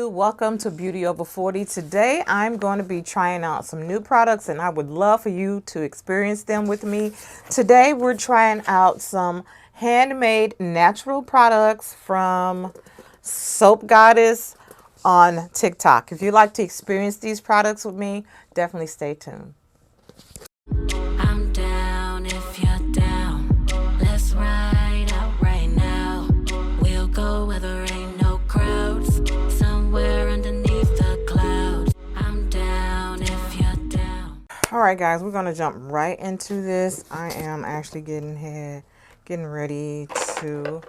you. Welcome to Beauty Over 40. Today I'm going to be trying out some new products and I would love for you to experience them with me. Today we're trying out some handmade natural products from Soap Goddess on TikTok. If you'd like to experience these products with me, definitely stay tuned. I'm down if you're down. Let's ride out right now. We'll go where there ain't no crowds, somewhere underneath the clouds. I'm down if you're down. All right, guys, we're gonna jump right into this. I am actually getting ready to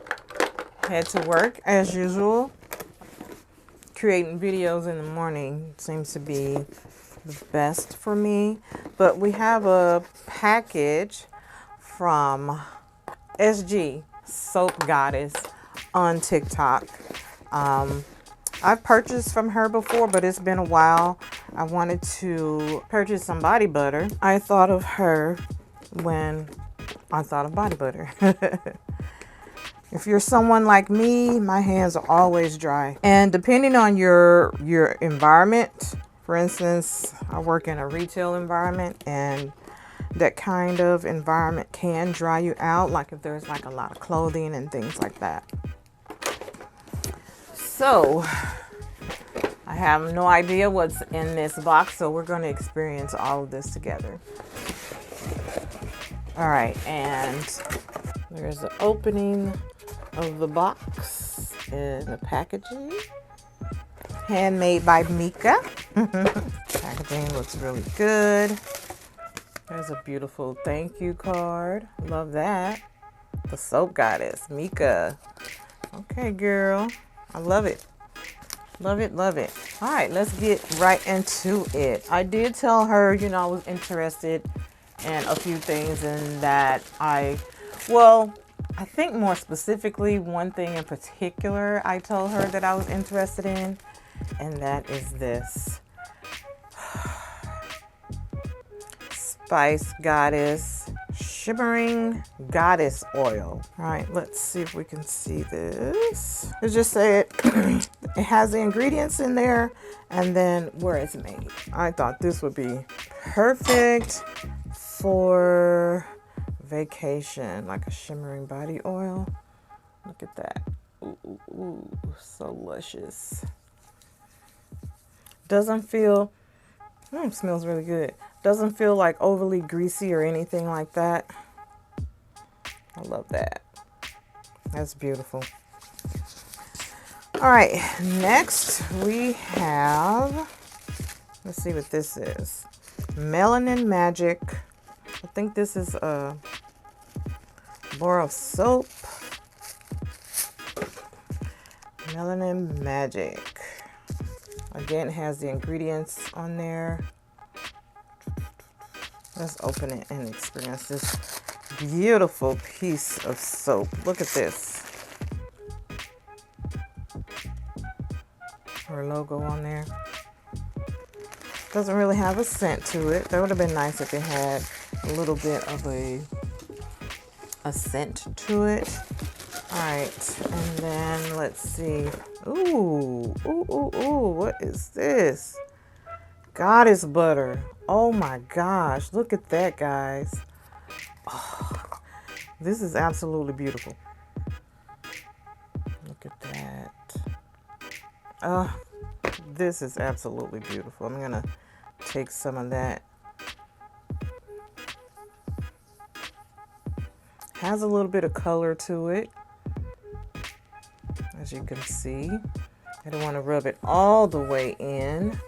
head to work as usual. Creating videos in the morning seems to be the best for me, but we have a package from SG Soap Goddess on TikTok. I've purchased from her before, but it's been a while. I wanted to purchase some body butter. I thought of her when I thought of body butter. If you're someone like me, my hands are always dry. And depending on your environment, for instance, I work in a retail environment and that kind of environment can dry you out, like if there's like a lot of clothing and things like that. So I have no idea what's in this box, so we're going to experience all of this together. All right, and there's the opening of the box and the packaging. Handmade by Mika. Packaging looks really good. There's a beautiful thank you card. Love that. The Soap Goddess, Mika. Okay, girl. I love it. Love it, love it. All right, let's get right into it. I did tell her, I was interested in a few things and that I think more specifically, one thing in particular I told her that I was interested in, and that is this Spice Goddess Shimmering Goddess Oil. All right, let's see if we can see this. Let's just say it has the ingredients in there and then where it's made. I thought this would be perfect for vacation, like a shimmering body oil. Look at that. Ooh, ooh, ooh, so luscious. Doesn't feel, smells really good. Doesn't feel like overly greasy or anything like that. I love that. That's beautiful. All right, next we have, let's see what this is. Melanin Magic. I think this is a bar of soap. Melanin Magic. Again, it has the ingredients on there. Let's open it and experience this beautiful piece of soap. Look at this. Her logo on there. Doesn't really have a scent to it. That would have been nice if it had a little bit of a scent to it. All right, and then let's see. Ooh, ooh, ooh, ooh, what is this? Goddess butter. Oh my gosh, look at that, guys. Oh, this is absolutely beautiful. Look at that. This is absolutely beautiful. I'm gonna take some of that. Has a little bit of color to it, as you can see. I don't want to rub it all the way in.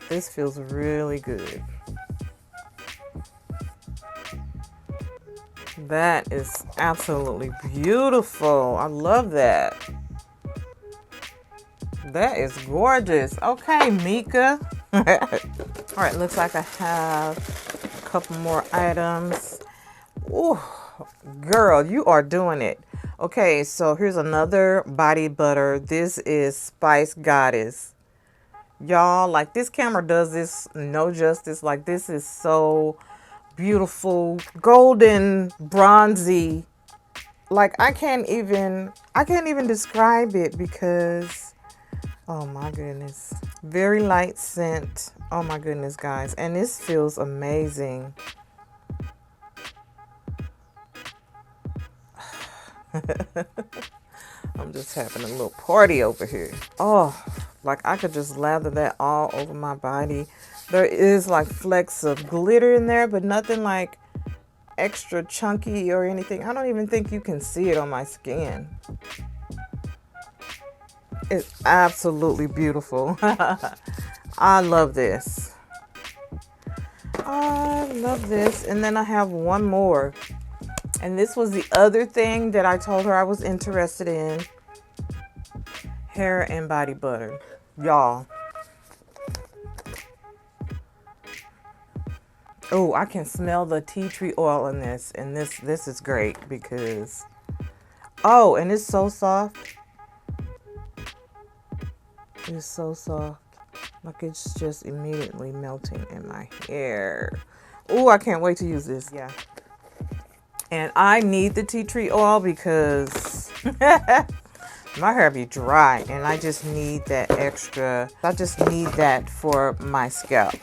This feels really good. That is absolutely beautiful. I love that. That is gorgeous. Okay, Mika. All right, looks like I have a couple more items. Ooh, girl, you are doing it. Okay, so here's another body butter. This is Spice Goddess. Y'all, like, this camera does this no justice. Like, this is so beautiful, golden, bronzy. Like, I can't even describe it because Oh my goodness. Very light scent. Oh my goodness, guys. And this feels amazing. I'm just having a little party over here. Oh, like I could just lather that all over my body. There is like flecks of glitter in there, but nothing like extra chunky or anything. I don't even think you can see it on my skin. It's absolutely beautiful. I love this. I love this. And then I have one more. And this was the other thing that I told her I was interested in. Hair and body butter. Y'all. Oh, I can smell the tea tree oil in this. And this is great because... Oh, and it's so soft. It's so soft. Like it's just immediately melting in my hair. Oh, I can't wait to use this. Yeah. And I need the tea tree oil because my hair be dry and I just need that extra. I just need that for my scalp.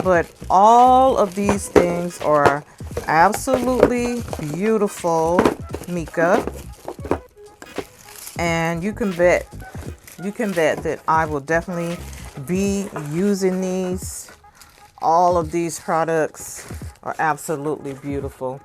But all of these things are absolutely beautiful, Mika. And you can bet that I will definitely be using these. All of these products are absolutely beautiful.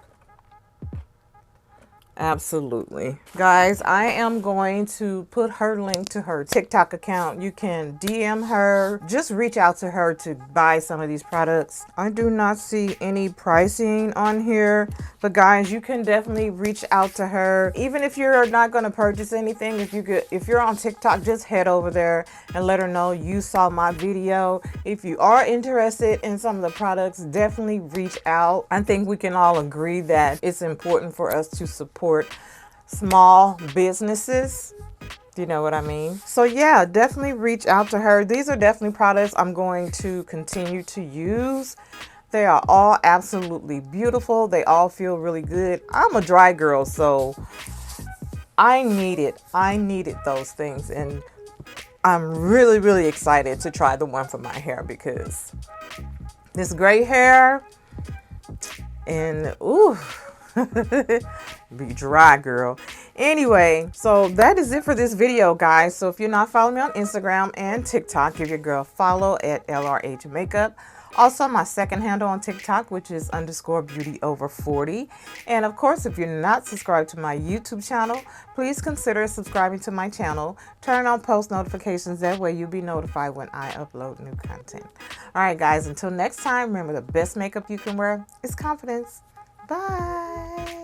Absolutely. Guys, I am going to put her link to her TikTok account. You can DM her. Just reach out to her to buy some of these products. I do not see any pricing on here. But guys, you can definitely reach out to her. Even if you're not going to purchase anything, if you're on TikTok, just head over there and let her know you saw my video. If you are interested in some of the products, definitely reach out. I think we can all agree that it's important for us to support small businesses. You know what I mean? So yeah, definitely reach out to her. These are definitely products I'm going to continue to use. They are all absolutely beautiful. They all feel really good. I'm a dry girl, so I needed those things, and I'm really, really excited to try the one for my hair because this gray hair and ooh, be dry, girl. Anyway, so that is it for this video, guys. So if you're not following me on Instagram and TikTok, give your girl a follow at LRH Makeup. Also, my second handle on TikTok, which is _beauty over40. And of course, if you're not subscribed to my YouTube channel, please consider subscribing to my channel. Turn on post notifications. That way you'll be notified when I upload new content. All right, guys, until next time, remember the best makeup you can wear is confidence. Bye.